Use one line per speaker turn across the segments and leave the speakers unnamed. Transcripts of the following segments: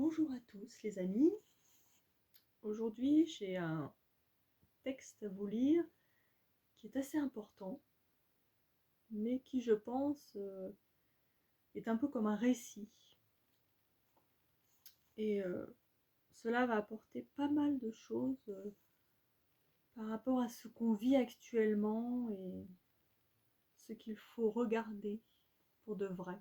Bonjour à tous les amis. Aujourd'hui j'ai un texte à vous lire qui est assez important, mais qui je pense est un peu comme un récit. Et cela va apporter pas mal de choses par rapport à ce qu'on vit actuellement et ce qu'il faut regarder pour de vrai,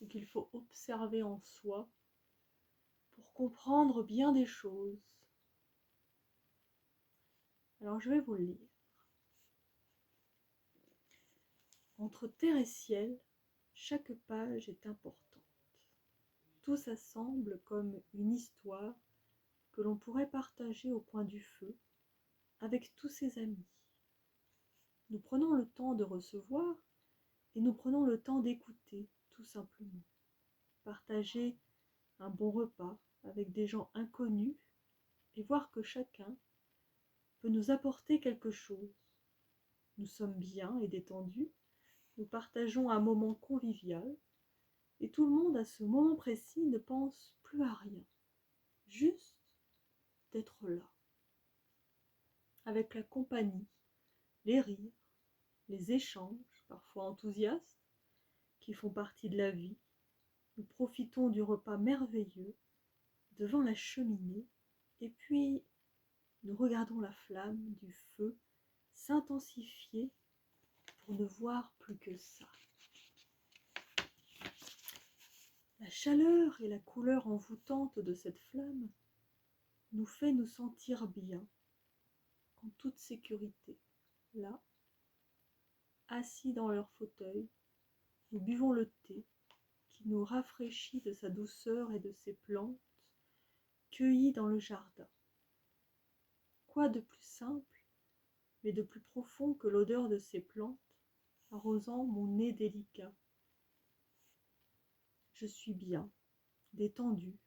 ce qu'il faut observer en soi pour comprendre bien des choses. Alors je vais vous le lire. Entre terre et ciel, chaque page est importante. Tout s'assemble comme une histoire que l'on pourrait partager au coin du feu avec tous ses amis. Nous prenons le temps de recevoir et nous prenons le temps d'écouter, tout simplement. Partager un bon repas avec des gens inconnus et voir que chacun peut nous apporter quelque chose. Nous sommes bien et détendus, nous partageons un moment convivial et tout le monde à ce moment précis ne pense plus à rien, juste d'être là, avec la compagnie, les rires, les échanges, parfois enthousiastes, qui font partie de la vie. Nous profitons du repas merveilleux devant la cheminée et puis nous regardons la flamme du feu s'intensifier pour ne voir plus que ça. La chaleur et la couleur envoûtante de cette flamme nous fait nous sentir bien, en toute sécurité, là, assis dans leur fauteuil, nous buvons le thé qui nous rafraîchit de sa douceur et de ses plantes cueillies dans le jardin. Quoi de plus simple, mais de plus profond que l'odeur de ces plantes arrosant mon nez délicat. Je suis bien, détendue.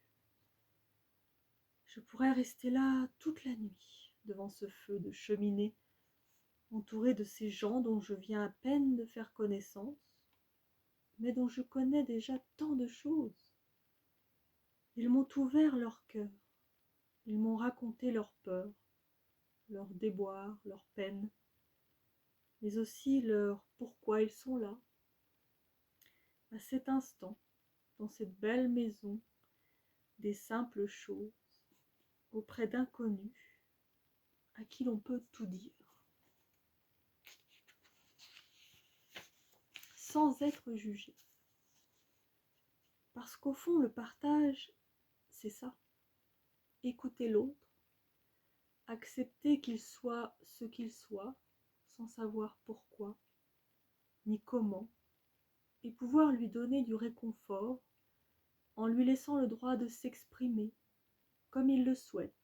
Je pourrais rester là toute la nuit, devant ce feu de cheminée, entourée de ces gens dont je viens à peine de faire connaissance, mais dont je connais déjà tant de choses. Ils m'ont ouvert leur cœur, ils m'ont raconté leurs peurs, leurs déboires, leurs peines, mais aussi leur pourquoi ils sont là. À cet instant, dans cette belle maison, des simples choses, auprès d'inconnus, à qui l'on peut tout dire, sans être jugé. Parce qu'au fond, le partage, c'est ça. Écouter l'autre, accepter qu'il soit ce qu'il soit, sans savoir pourquoi, ni comment, et pouvoir lui donner du réconfort en lui laissant le droit de s'exprimer comme il le souhaite,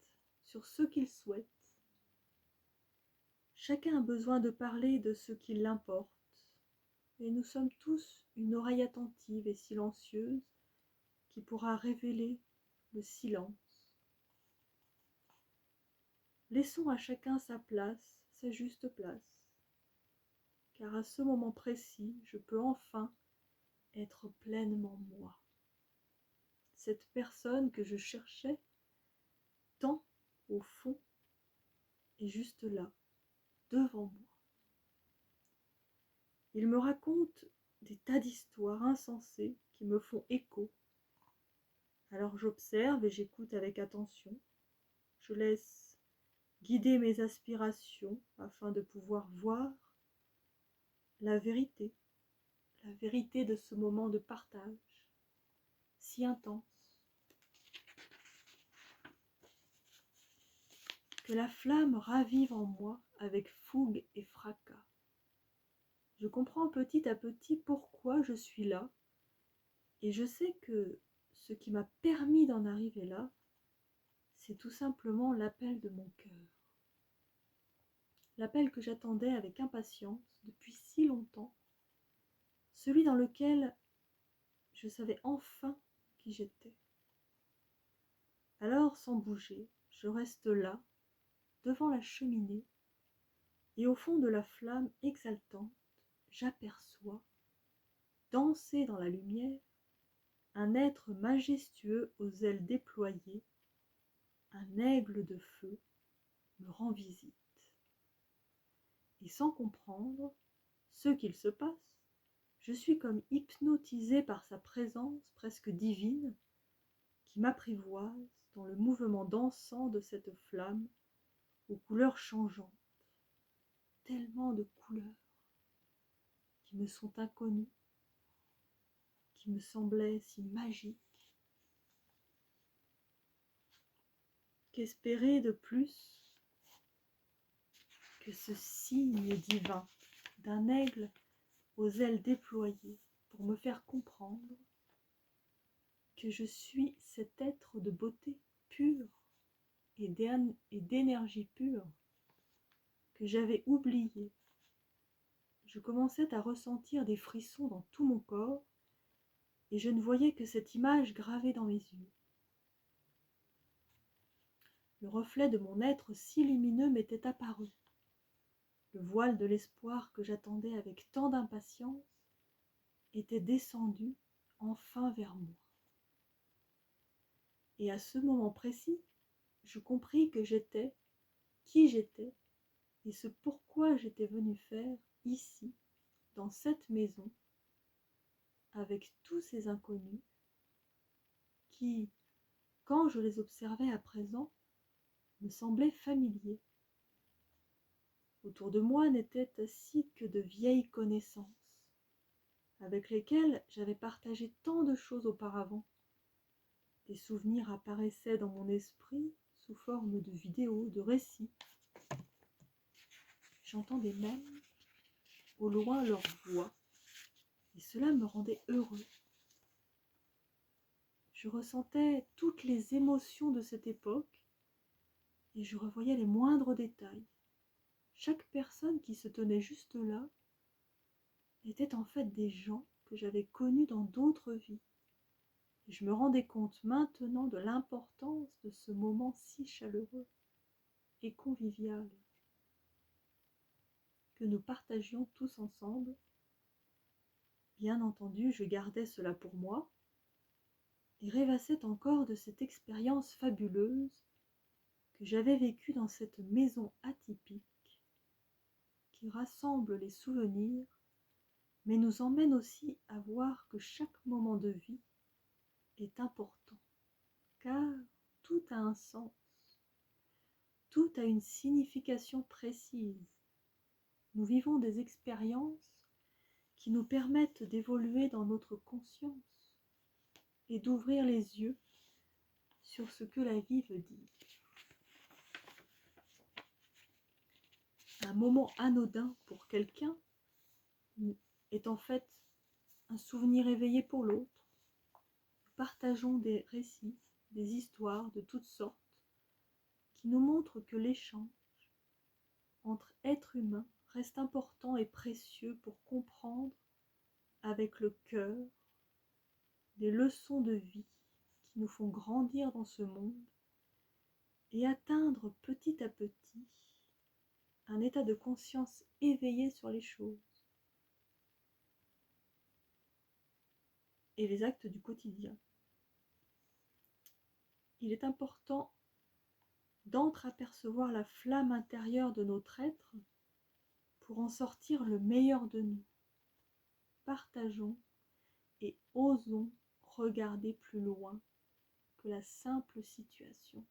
sur ce qu'il souhaite. Chacun a besoin de parler de ce qui l'importe, et nous sommes tous une oreille attentive et silencieuse qui pourra révéler le silence. Laissons à chacun sa place, sa juste place, car à ce moment précis, je peux enfin être pleinement moi. Cette personne que je cherchais tant au fond est juste là, devant moi. Il me raconte des tas d'histoires insensées qui me font écho. Alors j'observe et j'écoute avec attention. Je laisse guider mes aspirations afin de pouvoir voir la vérité de ce moment de partage si intense. Que la flamme ravive en moi avec fougue et fracas. Je comprends petit à petit pourquoi je suis là, et je sais que ce qui m'a permis d'en arriver là, c'est tout simplement l'appel de mon cœur. L'appel que j'attendais avec impatience depuis si longtemps, celui dans lequel je savais enfin qui j'étais. Alors, sans bouger, je reste là, devant la cheminée, et au fond de la flamme exaltante, j'aperçois, danser dans la lumière, un être majestueux aux ailes déployées, un aigle de feu, me rend visite. Et sans comprendre ce qu'il se passe, je suis comme hypnotisée par sa présence presque divine qui m'apprivoise dans le mouvement dansant de cette flamme aux couleurs changeantes, tellement de couleurs qui me sont inconnues, qui me semblaient si magiques. Qu'espérer de plus que ce signe divin d'un aigle aux ailes déployées pour me faire comprendre que je suis cet être de beauté pure et d'énergie pure que j'avais oublié. Je commençais à ressentir des frissons dans tout mon corps et je ne voyais que cette image gravée dans mes yeux. Le reflet de mon être si lumineux m'était apparu. Le voile de l'espoir que j'attendais avec tant d'impatience était descendu enfin vers moi. Et à ce moment précis, je compris que j'étais, qui j'étais, et ce pourquoi j'étais venue faire ici, dans cette maison, avec tous ces inconnus, qui, quand je les observais à présent, me semblaient familiers. Autour de moi n'étaient assis que de vieilles connaissances, avec lesquelles j'avais partagé tant de choses auparavant. Des souvenirs apparaissaient dans mon esprit sous forme de vidéos, de récits. J'entendais même au loin leur voix, et cela me rendait heureux. Je ressentais toutes les émotions de cette époque, et je revoyais les moindres détails. Chaque personne qui se tenait juste là était en fait des gens que j'avais connus dans d'autres vies. Et je me rendais compte maintenant de l'importance de ce moment si chaleureux et convivial que nous partagions tous ensemble. Bien entendu, je gardais cela pour moi et rêvassais encore de cette expérience fabuleuse que j'avais vécue dans cette maison atypique qui rassemble les souvenirs, mais nous emmène aussi à voir que chaque moment de vie est important, car tout a un sens, tout a une signification précise. Nous vivons des expériences qui nous permettent d'évoluer dans notre conscience et d'ouvrir les yeux sur ce que la vie veut dire. Un moment anodin pour quelqu'un est en fait un souvenir éveillé pour l'autre. Nous partageons des récits, des histoires de toutes sortes qui nous montrent que l'échange entre êtres humains reste important et précieux pour comprendre avec le cœur des leçons de vie qui nous font grandir dans ce monde et atteindre petit à petit un état de conscience éveillé sur les choses et les actes du quotidien. Il est important d'entre-apercevoir la flamme intérieure de notre être pour en sortir le meilleur de nous. Partageons et osons regarder plus loin que la simple situation.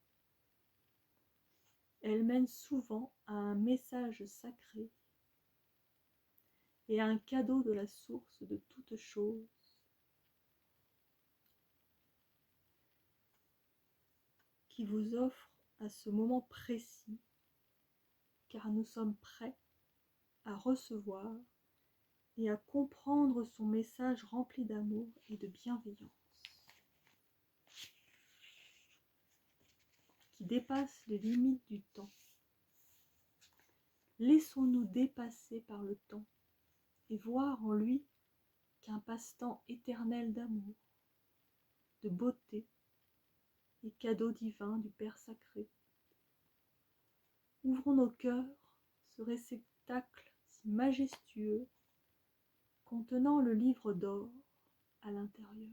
Elle mène souvent à un message sacré et à un cadeau de la source de toute chose. Qui vous offre à ce moment précis, car nous sommes prêts à recevoir et à comprendre son message rempli d'amour et de bienveillance, qui dépasse les limites du temps. Laissons-nous dépasser par le temps et voir en lui qu'un passe-temps éternel d'amour, de beauté et cadeau divin du Père sacré. Ouvrons nos cœurs, ce réceptacle si majestueux contenant le livre d'or à l'intérieur.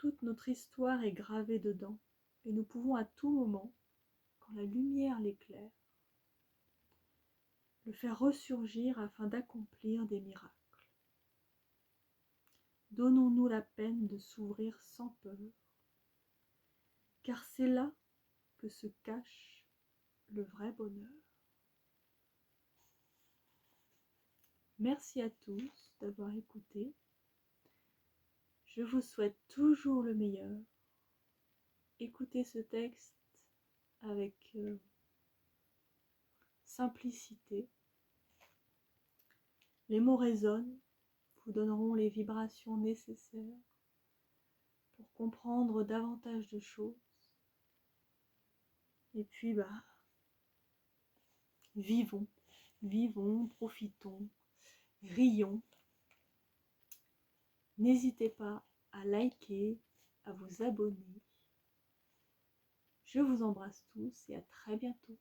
toute notre histoire est gravée dedans, et nous pouvons à tout moment, quand la lumière l'éclaire, le faire ressurgir afin d'accomplir des miracles. Donnons-nous la peine de s'ouvrir sans peur, car c'est là que se cache le vrai bonheur. Merci à tous d'avoir écouté. Je vous souhaite toujours le meilleur. Écoutez ce texte avec simplicité. Les mots résonnent, vous donneront les vibrations nécessaires pour comprendre davantage de choses. Et puis, vivons, profitons, rions. N'hésitez pas à liker, à vous abonner. Je vous embrasse tous et à très bientôt.